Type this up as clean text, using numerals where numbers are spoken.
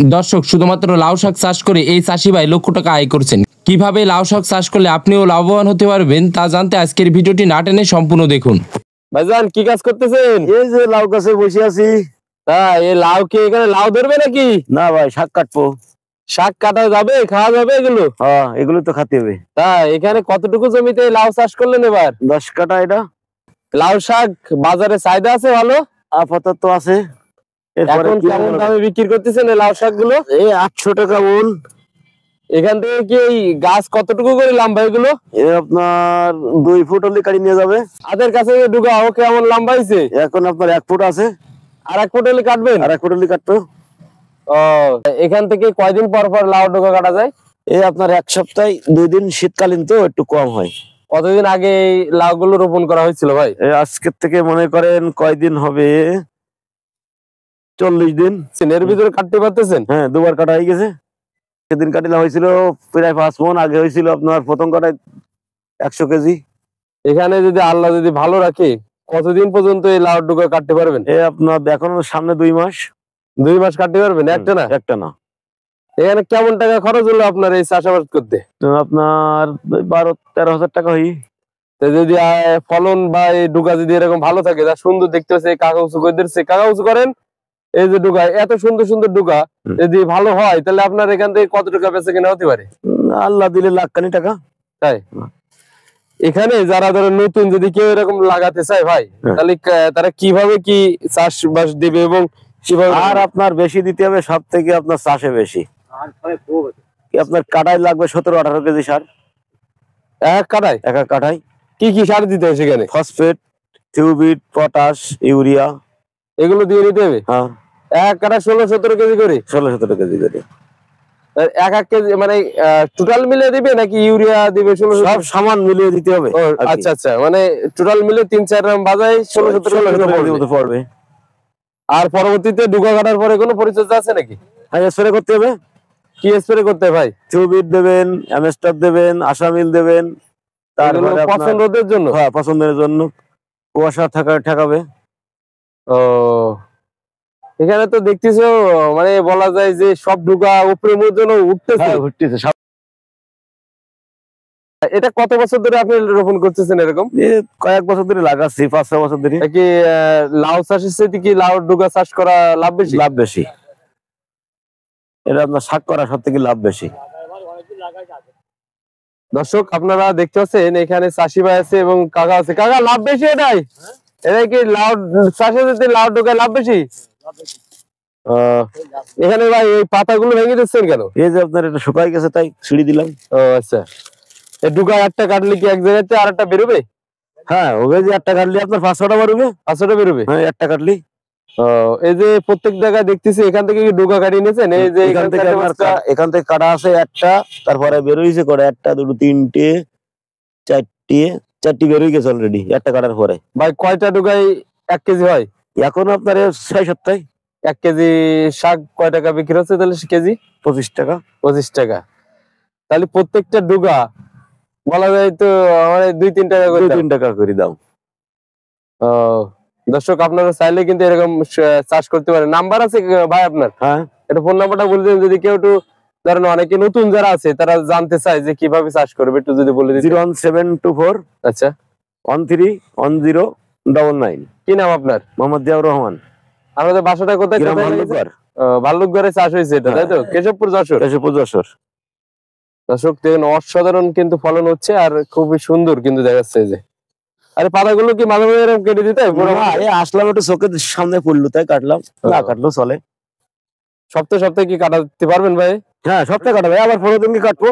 দর্শক, শুধুমাত্র লাউ শাক চাষ করে এই চাষি ভাই লক্ষ টাকা আয় করছেন। কিভাবে লাউ শাক চাষ করলে আপনিও লাভবান হতে পারবেন তা জানতে আজকের ভিডিওটি না টেনে সম্পূর্ণ দেখুন। ভাইজান কি কাজ করতেছেন? এই যে লাউ গাছে বসে আছি। এই লাউ কি এখানে লাউ ধরবে নাকি? না ভাই, শাক কাটবো। শাক কাটা যাবে, খাওয়া যাবে এগুলো? হ্যাঁ, এগুলো তো খাতে হবে। এখানে কতটুকু জমিতে লাউ চাষ করলেন এবার? 10 কাঠা। এটা লাউ শাক বাজারে চাহিদা আছে ভালো? আপাতত আছে। এখন কেমন দামে বিক্রি করতেছেন এই লাউ শাক গুলো? এই 800 টাকা মূল। এখান থেকে কি এই গাছ কতটুকু করে লম্বা এগুলো? আপনার 2 ফুট হলে কাটি নিয়ে যাবে। হাতের কাছে ঢুকা ও কেমন লম্বা হয়েছে? এখন আপনার 1 ফুট আছে। আর 1 ফুট হলে কাটবেন? আর 1 ফুট হলে কাটবো। এখান থেকে কয়দিন পর পর লাউ ডোকা কাটা যায়? এই আপনার 1 সপ্তাহ 2 দিন, শীতকালীন তো একটু কম হয়। কতদিন আগে এই লাউ গুলো রোপণ করা হয়েছিল ভাই? আজকের থেকে মনে করেন কয়দিন হবে, 40 দিন। এর ভিতরে কাটতে পারতেছেন? হ্যাঁ, 2বার কাটা হয়ে গেছে। সেদিন কাটিলা হয়েছিল প্রায় 5 মণ। আগে হয়েছিল আপনার প্রথম কাটায় 100 কেজি। এখানে যদি আল্লাহ যদি ভালো রাখে কতদিন পর্যন্ত এই লাউ ডোকা কাটতে পারবেন? আপনার এখনো সামনে 2 মাস। 2 মাস কাটতে পারবেন? একটা না? একটা না। এখানে কেমন টাকা খরচ হলো আপনার এই চাষাবাদ করতে? আপনার 12-13 হাজার টাকা হয়। যদি ফলন বা এই ডুগা যদি এরকম ভালো থাকে, তা সুন্দর দেখতে হচ্ছে, কাকা উঁচু করে দিচ্ছে, কাকা উঁচু করেন। এই যে ডুগা, এত সুন্দর সুন্দর ডুগা যদি ভালো হয় তাহলে আপনার এখান থেকে কত টাকা বেচে কেনা হতে পারে? আল্লাহ দিলে লাখখানি টাকা। তাই এখানে যারা ধরো নতুন যদি কেউ এরকম লাগাতে চায় ভাই, তাহলে তারা কিভাবে কি চাষবাস দিবে এবং কিভাবে? আর আপনার বেশি দিতে হবে, সব থেকে আপনার চাষে বেশি। আপনার কাটাই লাগবে 17-18 কেজি সার। এক কাঠায় কি কি সার দিতে হবে সেখানে? ফসফেট, টিউবিট, পটাশ, ইউরিয়া, এগুলো দিয়ে নিতে হবে। হ্যাঁ, এক কাঠায় 16-17 কেজি করে? 16-17 কেজি করে। এক কেজি মানে টোটাল মিলিয়ে দিবে নাকি ইউরিয়া দিবে? সব সামান মিলিয়ে দিতে হবে। আচ্ছা আচ্ছা, মানে টোটাল মিলে 3-4 গ্রাম বাজায় 16-17 পড়বে। আর পরবর্তীতে ডুগা কাটার পরে কোনো পরিচর্যা আছে নাকি? হ্যাঁ, স্প্রে করতে হবে। কি স্প্রে করতে হবে ভাই? টিউবিট দেবেন, অ্যামেস্টার দেবেন, আশামিল দেবেন। তারপরে পছন্দ রোদের জন্য? হ্যাঁ, পছন্দের জন্য। কুয়াশা ঠেকাবে। ও, এখানে তো দেখতেছো মানে বলা যায় যে সব ডুগা উপরে জন্য উঠতেছে। এটা কত বছর ধরে আপনি রোপণ করতেছেন এরকম? কয়েক বছর ধরে লাগাচ্ছি, 5-6 বছর ধরে। কি লাউ চাষের সাথে কি লাউ ডুগা চাষ করা লাভ বেশি? লাভ বেশি। এটা আপনার শাক করা সব থেকে লাভ বেশি। দর্শক, আপনারা দেখতে পাচ্ছেন এখানে চাষি ভাই আছে এবং কাকা আছে। কাকা, লাভ বেশি এটাই? এটা কি লাউ চাষের সাথে লাউ ডুগা লাভ বেশি? এখানে ভাই এই পাতাগুলো ভেঙে দিচ্ছেন কেন? এই যে আপনার এটা শুকাই গেছে তাই ছিঁড়ে দিলাম। ও আচ্ছা, এই ডুগা একটা কাটলে কি এক জায়গাতে আর একটা বেরোবে? হ্যাঁ, ওই যে একটা কাটলে আপনার 5-6টা বেরোবে। 5-6টা বেরোবে? হ্যাঁ, একটা কাটলি। এই যে প্রত্যেক জায়গায় দেখতেছি এখান থেকে কি ডুগা কাটিয়ে নিয়েছেন? এই যে এখান থেকে কাটা আছে একটা, তারপরে বেরোইছে করে 1টা 2টো 3টে 4টে বেরোই গেছে অলরেডি একটা কাটার পরে। ভাই কয়টা ডুগাই 1 কেজি হয়? এখন আপনার 6-7টাই। 1 কেজি শাক কয় টাকা বিক্রি হচ্ছে তাহলে কেজি? 25 টাকা। 25 টাকা। তাহলে প্রত্যেকটা ডুগা বলা যায় তো মানে 2-3 টাকা করে 2-3 টাকা করে দাও। দর্শক, আপনারা চাইলে কিন্তু এরকম চাষ করতে পারেন। নাম্বার আছে ভাই আপনার? হ্যাঁ, এটা ফোন নাম্বারটা বলে দিন, যদি কেউ একটু ধরেন অনেকে নতুন যারা আছে তারা জানতে চায় যে কিভাবে চাষ করবে, একটু যদি বলে দিন। 01724 আচ্ছা 131099। কি নাম আপনার? মোহাম্মদ জিয়াউর রহমান। আমাদের বাসাটা কোথায়? ভাল্লুকগড়ে চাষ হয়েছে এটা, তাই তো? কেশবপুর, যশোর। দর্শক দেখুন, অসাধারণ কিন্তু ফলন হচ্ছে আর খুবই সুন্দর কিন্তু দেখাচ্ছে যে। আরে পাতাগুলো কি মাঝে মাঝে এরকম কেটে দিতে হয়? আসলাম একটু চোখের সামনে পড়লো তাই কাটলাম, না কাটলেও চলে। সপ্তাহে কি কাটাতে পারবেন ভাই? হ্যাঁ, সপ্তাহে কাটাবে, আবার 15 দিন কাটবো।